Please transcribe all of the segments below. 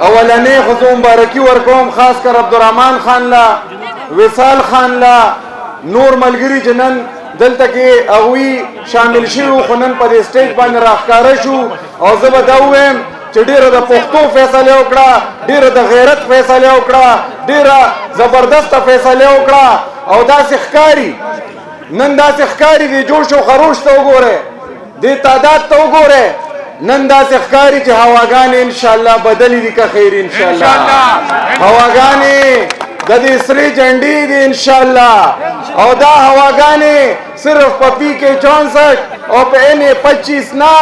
اولنې خو مبارکي ورکوم خاص کر عبدالرحمن خان لا وصال خان لا نور ملګري چې نن دلته کې هغوی شامل شوي خو نن په دې سټیج باندې راښکاره شو او زه به دا ووایم چې ډېره د پښتو فیصله وکړه ډېره د غیرت فیصله وکړه ډېره زبردسته فیصله وکړه او داسې ښکاري نن داسې ښکاري دی جوش و خروش ته وګورئ دې تعداد ته وګورئ نن داسې ښکاري چې هواګانې انشاءالله بدلې دي که خیر انشاءالله هواګانې د دې سرې جنډې دي انشاءالله او دا هواګانې صرف په پی کې 64 او په NA 25 نه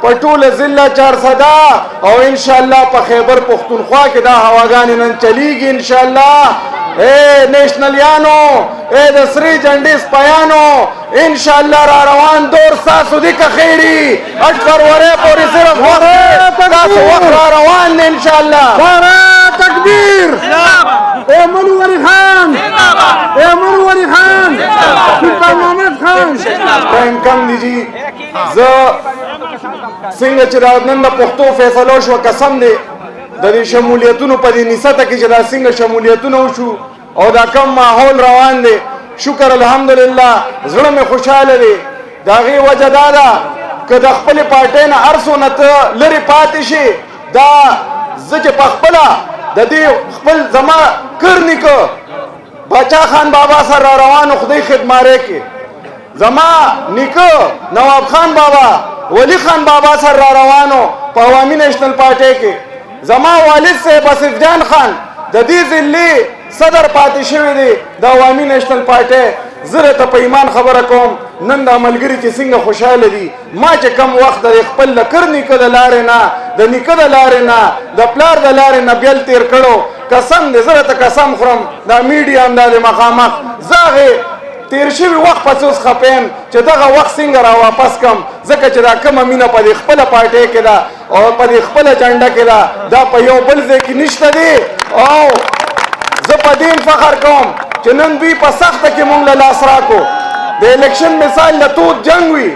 په ټوله ضلع 400 او انشاءالله په خیبر پختونخوا کې دا هواګانې نن چلیږي انشاءالله اے نیشنلیانو اے د سری جنډې سپیانو انشاءالله را روان دور ستاسو دی که خیري 8 فروری پورې صرف تاسو وخت را روان دی انشاءالله تکبیر اے منوری خان اے منوری خان سلطان محمد خان ټایم کم دی جی زه څنګه چې نن د پښتو فیصله شوه قسم دی د دې شمولیتونو په دې نسته کې چې دا څنګه شمولیتونه وشو او دا کم ماحول روان دی شکر الحمدلله زړه مې خوشحاله دی د هغې وجه دا ده که د خپلې پارټۍ نه هر څونه ته لرې پاتې شي دا زه چې په خپله د دې خپل زما کر نیکه باچا خان بابا سره را روانو خدای خدمارۍ کې زما نیکه نواب خان بابا ولی خان بابا سره را روانو په عوامي نیشنل پارټۍ کې زما والد صاحب اسف جان خان د دې ضلعې صدر پاتې شوی دی د عوامي نیشنل پارټۍ زه ته په ایمان خبره کوم نن دا ملګري چې څنګه خوشحاله دي ما چې کم وخت د خپل لکر نیکه د لارې نه د نیکه د لارې نه د پلار د لارې نه بیل تیر کړو قسم دی زه ته قسم خورم دا میډیا هم دا د مخامخ زه هغې تیر شوي وخت پسې اوس خپیم چې دغه وخت څنګه را واپس کم ځکه چې دا کومه مینه په دې خپله پارټۍ کې ده او په دې خپله جنډه کې ده دا په یو بل ځای کې نشته دی او زه په دې فخر کوم چې نن دوی په سخته کې مونږ له لاس راکو د الیکشن مثال د تود جنګ وي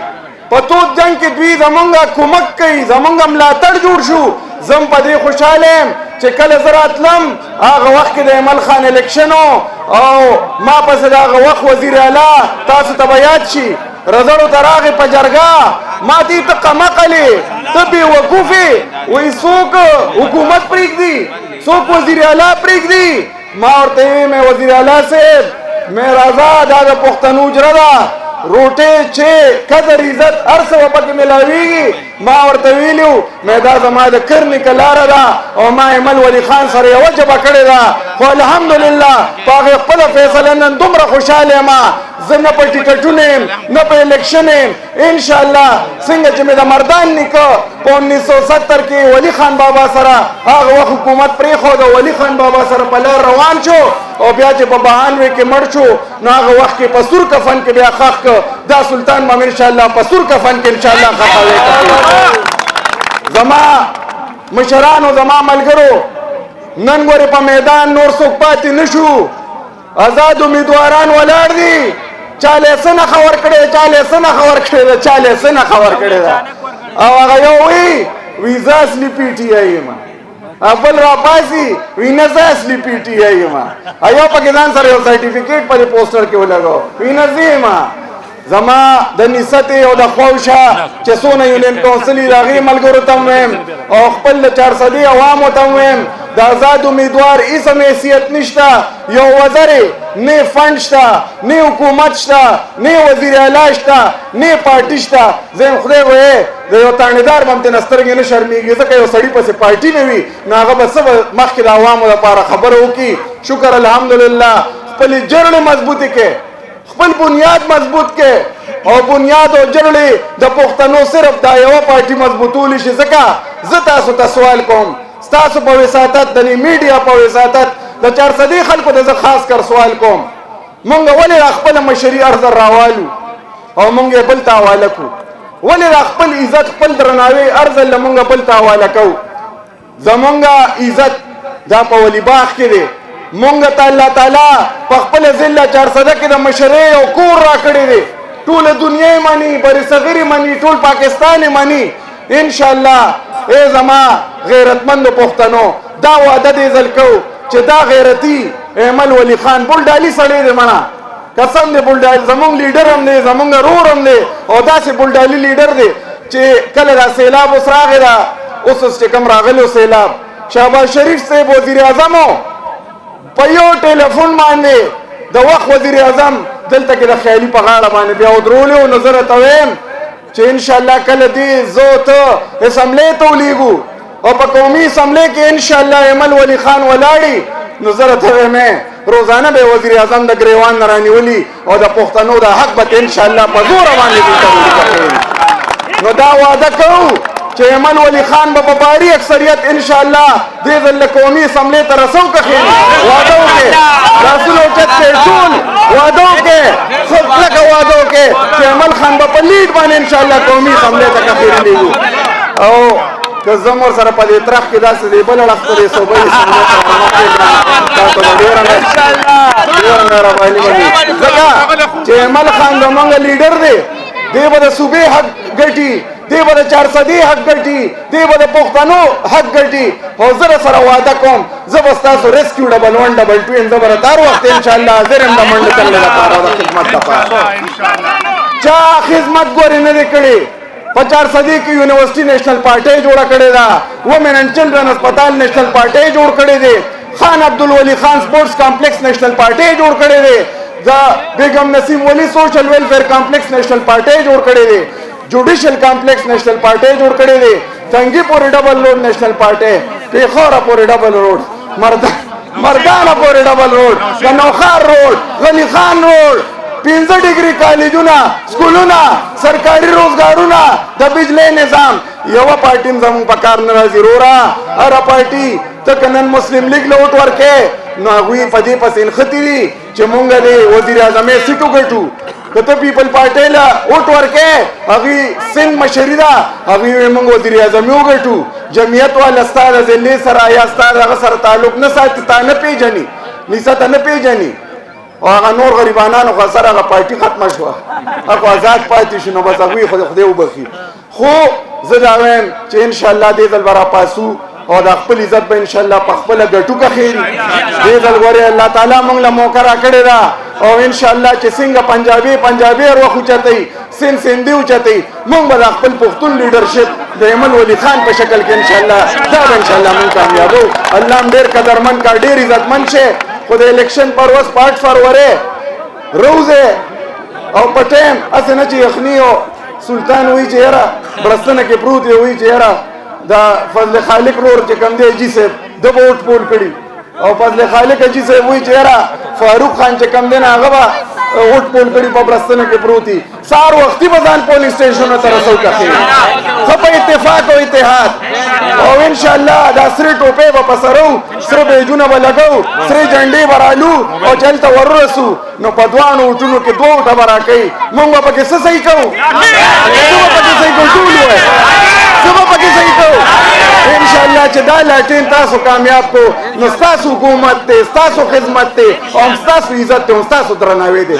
په تود جنګ کې دوی زمونږ کومک کوي زمونږ ملاتړ جوړ شو زم په دې خوشحاله یم چې کله زه راتلم هغه وخت کې د ایمل خان الیکشن او ما پسې د هغه وخت وزیر اعلی تاسو ته به یاد شي رزړو ته راغې په جرګه ما دې ته قمقلې ته بېوقوفې وایي څوک حکومت پرېږدي څوک وزیر اعلی پرېږدي ما ورته ویې مې وزیر اعلی صاحب مې راځه دا د پښتنو اجره ده روټۍ چې قدر عزت هر څه به پکې میلاویږي ما ورته ویلي مې دا زما د کر نیکه لاره ده او ما ایمل ولی خان سره یوه جبه کړې ده خو الحمدلله په هغې خپله فیصله نن دومره خوشحاله یم زه نه په ټیکټونه یم نه په الیکشن یم انشاءالله څنګه چې مې د مردان نیکه په 1970 کې ولی خان بابا سره هغه وخت حکومت پرېښود او ولی خان بابا سره په لار روان شو او بیا چې په 92 کې مړ شو نو هغه وخت کې په سور کفن کې بیا ښخ که دا سلطان مام انشاءالله په سور کفن کې انشاءالله ښخوي زما مشرانو زما ملګرو نن ګورې په میدان نور څوک پاتې نه شو آزاد امیدواران ولاړ دي چا له څه نښه ورکړې چا له څه نښه ورکړې ده چا له څه نښه ورکړې ده او هغه یو وی زه اصلي پی ټي آی یم بل را پاسي وی نه زه اصلي پی ټي آی یم یو پکې ځان سره یو سرټیفیکیټ په دې پوسټر کې ولګو وی نه زه یم زما د نسته او د خوشه چې څونه یونین کونسل یې هغې ملګرو ته ویم او خپل د 400 عوامو ته ویم د آزاد امیدوار هیڅ هم حیثیت نشته یو وزرې نه فنډ شته نه حکومت شته نه وزیر اعلی شته نه پارټي شته زه یم خدای وایې د یو تانیدار به هم ترې نه سترګې نه شرمېږي ځکه یو سړي پسې پارټي نه وي نو هغه به څه به مخکې د عوامو لپاره خبره وکړي شکر الحمدلله خپلې جرړې مضبوطې کې خپل بنیاد مضبوط کې او بنیاد او جرړې د پښتنو صرف دا یوه پارټي مضبوطولی شي ځکه زه تاسو ته سوال کوم ستاسو په وساطت د میډیا په وساطت د 400 خلکو ته زه خاص کر سوال کوم مونږ ولې را خپله مشري ارزه راوالو او مونږ یې بل ته حواله کړو ولې را خپل عزت خپل درناوی ارزه له مونږ بل ته حواله کوو زمونږ عزت دا په ولي باغ کې دی مونږ ته الله تعالی په خپل ضلع 400 کې د مشرۍ او کور راکړی دی ټوله دنیا یې مني بر صغیر یې مني ټول پاکستان یې مني انشاءالله ای زما غیرتمندو پښتنو دا وعده دې ځل کوو چې دا غیرتي ایمل ولی خان بولډالي سړی دی مړه قسم دی بولډالي زمونږ لیډر هم دی زمونږ رور هم دی او داسې بولډالي لیډر دی چې کله دا سیلاب اوس راغی دا اوس چې کوم راغلی سیلاب شهباز شریف صاحب وزیر اعظم په یو ټلیفون باندې د وخت وزیر اعظم دلته کې د خیالي په غاړه باندې بیا ودرولې او نظر ته ویم چې انشاءالله کله دې زه ته اسمبلې ته ولیږو او په قومي اسمبلې کې انشاءالله ایمل ولی خان ولاړي نو زه راته وایم روزانه به وزیر اعظم د ګریوان نه رانیولي او د پښتنو د حق به انشاءالله په زوره باندې دې نو دا وعده کوو چې ایمل ولی خان به په باري اکثریت انشاءالله دې ځل قومي اسمبلې ته رسو کښېني وعده وکړې لاسونه اوچت کړې ټول وعده وکړې ښه کلکه وعده وکړې چې ایمل خان به په لیډ باندې انشاءالله قومي اسمبلې ته کښېنېږو او که زم ور سره په دې ترخ کې داسې دی بل اړخ ته دې صوبایي اسمبلې تاسو به ډېره مهرباني وکړئ ځکه چې ایمل خان زموږ لیډر دی دی به د صوبې حق ګټي دی به د 400 حق ګټي دی به د پښتنو حق ګټي او زه سره وعده کوم زه به ستاسو ریسکیو ډبل 1 ډبل 2 زه به تر وخت انشاءالله حاضر یم د منډه کولو لپاره د خدمت لپاره چا خدمت ګورې نه دی کړې په 400 کې یونیورسيټي نېشنل پارټي جوړه کړې ده وومن اینڈ چلډرن هسپتال نېشنل پارټي جوړ کړې ده خان عبدالولي خان سپورټس کمپلیکس نېشنل پارټي جوړ کړې ده د بیگم نسیم ولی سوشل ویلفیر کمپلیکس نېشنل پارټي جوړ کړې ده جوډیشل کمپلیکس نېشنل پارټي جوړ کړې ده څنګه پورې ډبل روډ نېشنل پارټي پیښور پورې ډبل روډ مردانه پورې ډبل روډ غنوخار روډ غنی خان روډ 15 ډیګري کالجونه سکولونه سرکاري روزګارونه د بجلی نظام یو پارټي زموږ په کار نه راځي رورا هر پارټي ته کنن مسلم لیگ له ووټ ورکې نو هغوی په دې پسې نښتي دي چې مونږ د وزیر اعظم سیټو ګټو که ته پیپل پارټۍ له ووټ ورکې هغوی سند مشري ده هغوی وایي مونږ وزیر اعظم یې وګټو جمعیت والا ستا د ضلعې سره یا ستا د هغه سره تعلق نه ساتي تا نه پېژني نیسه ته نه پېژني او هغه نور غریبانانو خو سره هغه پارټي ختمه شوه هغه آزاد پاتې شو نو بس هغوی خدای وبخي خو زه دا وایم چې انشاءالله دې ځل به راپاسو او د خپل عزت به انشاءالله په خپله ګټو کښېني دې ځل ګورې الله تعالی موږ له موقع راکړې ده او انشاءالله چې څنګه پنجابي هر وخت اوچتوي سندي اوچتوي موږ به د خپل پښتون لیډرشپ د ایمل ولی خان په شکل کې انشاءالله دا به انشاءالله موږ کامیابو الله هم ډېر قدرمن کا ډېر عزتمن شي خو د الیکشن پر ورځ 8 فروری روزه او په ټایم هسې نه چې یخني او سلطان وایي چې یاره بړستنه کې پروت دی وایي چې یاره دا فضل خالق رور چې کوم دی اجي صاحب د به ووټ پول کړي او فضل خالق اجي صاحب وایي چې یاره فاروق خان چې کوم دی نه هغه به ووټ پول کړي په بړستنه کې پروت دي سهار وختي به ځان پولینګ سټېشنونو ته رسو کښېني ښه په اتفاق او اتحاد او انشاءالله دا سرې ټوپۍ به په سرو سره بیجونه به لګو سرې جنډې به رالو او چې هلته وررسو نو په دوانو وټونو کې 2 وټه به راکوي مونږ به پکې څه صحیح کوو څه به پکې صحیح کوو ټول ووایه څه به پکې صحیح کوو انشاءالله چې دا لاټین تاسو کامیاب کو نو ستاسو حکومت دی ستاسو خدمت دی او ستاسو عزت دی او ستاسو درناوی دی